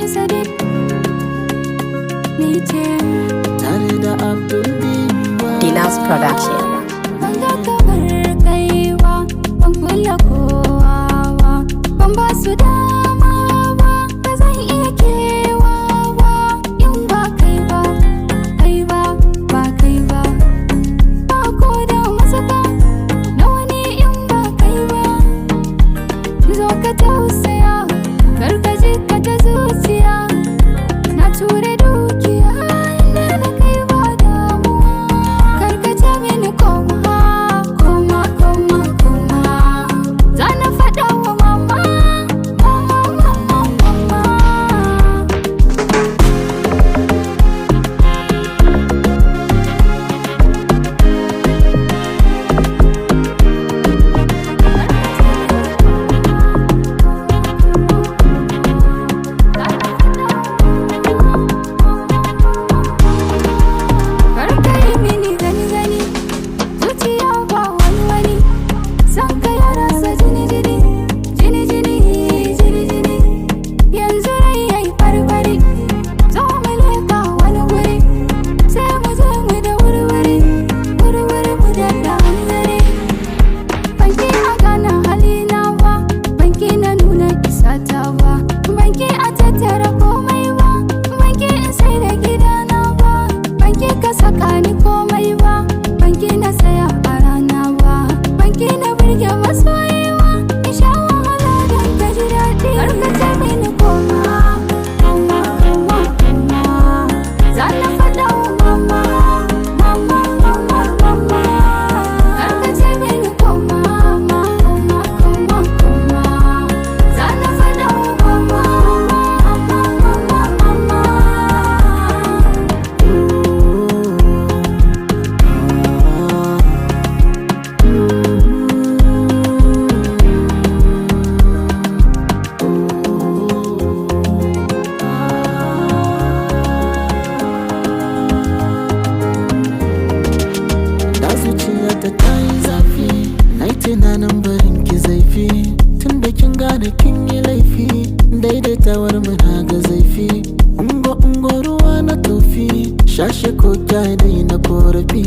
Sadik ni ce tare da Abdul Dinas Production. ban ga kamar kaiwa ban kula kowa ba ban ba su dama ba ba zan iya kewa ba in ba kai ba kai ba ba kai ba ba ko da masaka na wani in ba kai ba zo ka tausaya kar ka ji ka ta zuciya na ture dukiya inda na kai ba damuwa kar ka ce mini koma koma koma koma za na faɗa wa mama mama mama mama Karka yi mini gani gani zuciya ba wani wani san ka ya rasa jini jini jini jini jini jini yanzu rai yayi barbari zo mu leka wani wuri sai mu je mu da wurwuri wurwuri mu da hanzari banki a gana halina ba banki na nuna isata ba banki a tattara komai ba banki in sai da gidana ba banki ka saka ni komai ba banki na saya a rana ba banki na burge masoyi ba in sha wahala don ka ji daɗi kar ka ce mini koma koma koma koma za na faɗa wa mama mama mama mama kar ka ce mini koma koma koma koma za na faɗa wa mama mama mama da zuciya ta yi zafi na yi tunanin barin ki zaifi tun da kin gane kin yi laifi daidaitawar mu na ga zaifi ungo ungo ruwa na tofi shashe ko ta na korafi